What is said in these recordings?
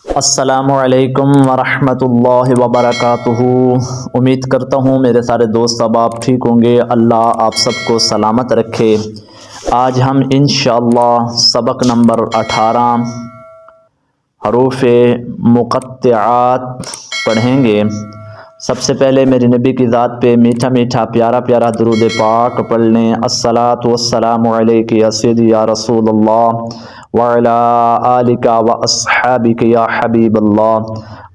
السلام علیکم ورحمۃ اللہ وبرکاتہ۔ امید کرتا ہوں میرے سارے دوست اب آپ ٹھیک ہوں گے، اللہ آپ سب کو سلامت رکھے۔ آج ہم انشاءاللہ سبق نمبر 18 حروف مقطعات پڑھیں گے۔ سب سے پہلے میرے نبی کی ذات پہ میٹھا میٹھا پیارا پیارا درود پاک پڑھ لیں۔ الصلاۃ والسلام علیک یا سیدی یا رسول اللہ وعلی آلک و اصحابک یا حبیب اللہ۔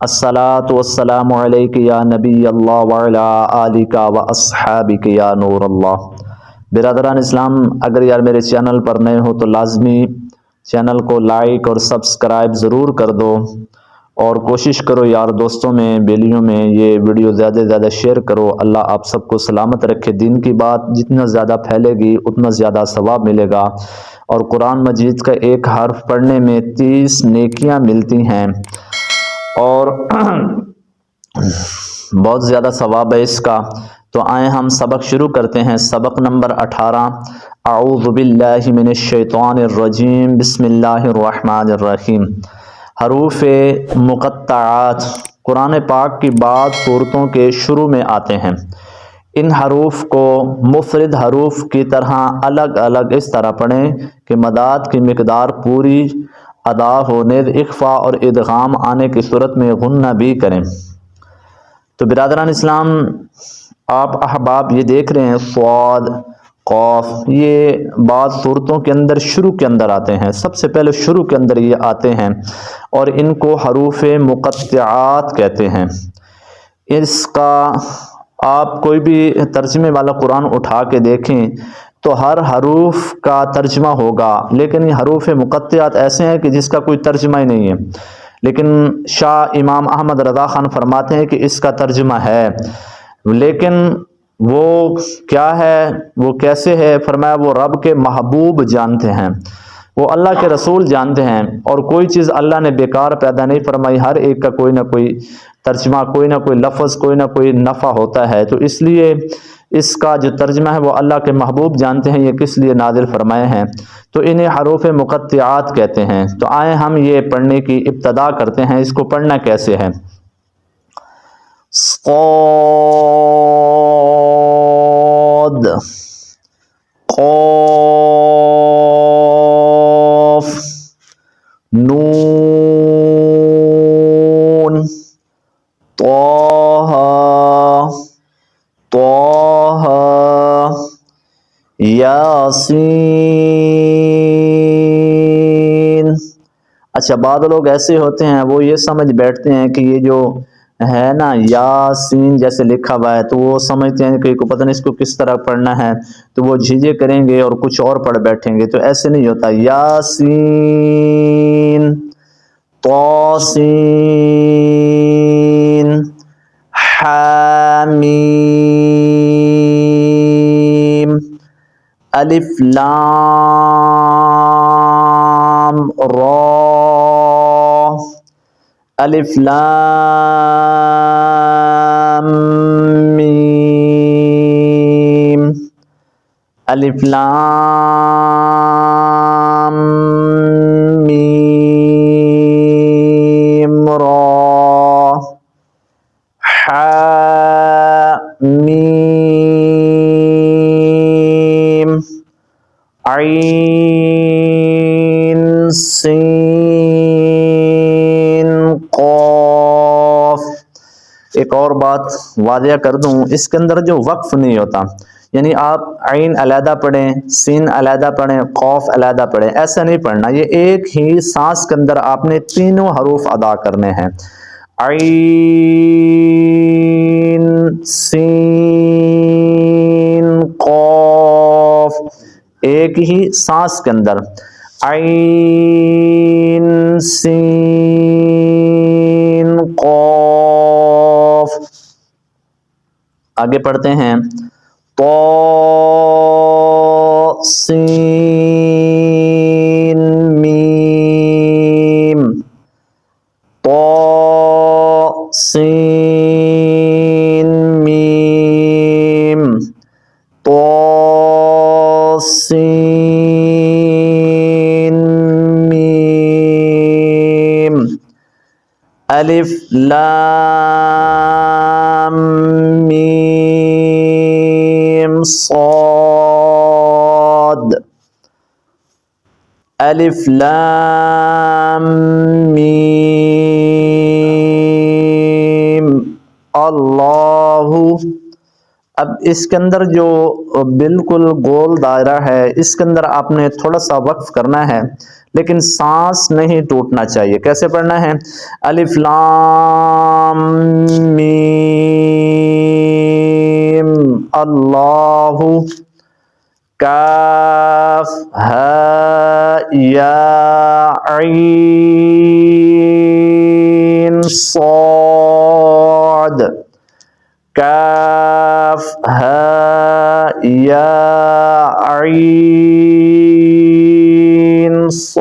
الصلاۃ والسلام علیک یا نبی اللہ وعلی آلک و اصحابک یا نور اللہ۔ برادران اسلام، اگر یار میرے چینل پر نئے ہو تو لازمی چینل کو لائک اور سبسکرائب ضرور کر دو، اور کوشش کرو یار دوستوں میں بیلیوں میں یہ ویڈیو زیادہ سے زیادہ شیئر کرو۔ اللہ آپ سب کو سلامت رکھے۔ دین کی بات جتنا زیادہ پھیلے گی اتنا زیادہ ثواب ملے گا، اور قرآن مجید کا ایک حرف پڑھنے میں 30 نیکیاں ملتی ہیں، اور بہت زیادہ ثواب ہے اس کا۔ تو آئیں ہم سبق شروع کرتے ہیں۔ سبق نمبر 18 اعوذ باللہ من الشیطان الرجیم، بسم اللہ الرحمن الرحیم۔ حروف مقطعات قرآن پاک کی بعض صورتوں کے شروع میں آتے ہیں۔ ان حروف کو مفرد حروف کی طرح الگ الگ اس طرح پڑھیں کہ مداد کی مقدار پوری ادا ہونے، اخفا اور ادغام آنے کی صورت میں غنہ بھی کریں۔ تو برادران اسلام، آپ احباب یہ دیکھ رہے ہیں صاد، قاف، یہ بعض صورتوں کے اندر شروع کے اندر آتے ہیں۔ سب سے پہلے شروع کے اندر یہ آتے ہیں، اور ان کو حروف مقطعات کہتے ہیں۔ اس کا آپ کوئی بھی ترجمے والا قرآن اٹھا کے دیکھیں تو ہر حروف کا ترجمہ ہوگا، لیکن یہ حروف مقطعات ایسے ہیں کہ جس کا کوئی ترجمہ ہی نہیں ہے۔ لیکن شاہ امام احمد رضا خان فرماتے ہیں کہ اس کا ترجمہ ہے، لیکن وہ کیا ہے، وہ کیسے ہے؟ فرمایا وہ رب کے محبوب جانتے ہیں، وہ اللہ کے رسول جانتے ہیں، اور کوئی چیز اللہ نے بیکار پیدا نہیں فرمائی، ہر ایک کا کوئی نہ کوئی ترجمہ، کوئی نہ کوئی لفظ، کوئی نہ کوئی نفع ہوتا ہے۔ تو اس لیے اس کا جو ترجمہ ہے وہ اللہ کے محبوب جانتے ہیں یہ کس لیے نازل فرمائے ہیں، تو انہیں حروف مقطعات کہتے ہیں۔ تو آئیں ہم یہ پڑھنے کی ابتدا کرتے ہیں۔ اس کو پڑھنا کیسے ہے؟ صاد، قاف، نون، طه، طه، یاسین۔ اچھا، بعض لوگ ایسے ہوتے ہیں وہ یہ سمجھ بیٹھتے ہیں کہ یہ جو ہے نا یاسین جیسے لکھا ہوا ہے، تو وہ سمجھتے ہیں کہ پتہ نہیں اس کو کس طرح پڑھنا ہے، تو وہ جھیجے کریں گے اور کچھ اور پڑھ بیٹھیں گے۔ تو ایسے نہیں ہوتا۔ یاسین، طاسین، حامیم، الف لام را، الف لام میم، الف لام میم را، حامیم، عین، سین، قاف۔ ایک اور بات واضح کر دوں، اس کے اندر جو وقف نہیں ہوتا، یعنی آپ عین علیحدہ پڑھیں، سین علیحدہ پڑھیں، قاف علیحدہ پڑھیں، ایسا نہیں پڑھنا۔ یہ ایک ہی سانس کے اندر آپ نے تینوں حروف ادا کرنے ہیں۔ عین، سین، قاف، ایک ہی سانس کے اندر۔ عین، سین، قاف۔ آگے پڑھتے ہیں طا، سین، میم، طا، سین، میم، طا، سین، میم، الف لام میم صاد الف لام میم اللہ. اب اس کے اندر جو بالکل گول دائرہ ہے اس کے اندر آپ نے تھوڑا سا وقف کرنا ہے لیکن سانس نہیں ٹوٹنا چاہیے. کیسے پڑھنا ہے؟ الف لام میم اللہ کاف ہا یا عین صاد کاف ہا یا عین صاد.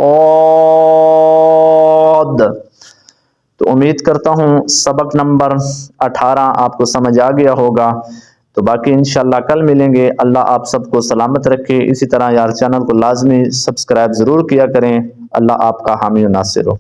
تو امید کرتا ہوں سبق نمبر 18 آپ کو سمجھ آ گیا ہوگا. تو باقی انشاءاللہ کل ملیں گے. اللہ آپ سب کو سلامت رکھے. اسی طرح یار چینل کو لازمی سبسکرائب ضرور کیا کریں. اللہ آپ کا حامی و ناصر ہو.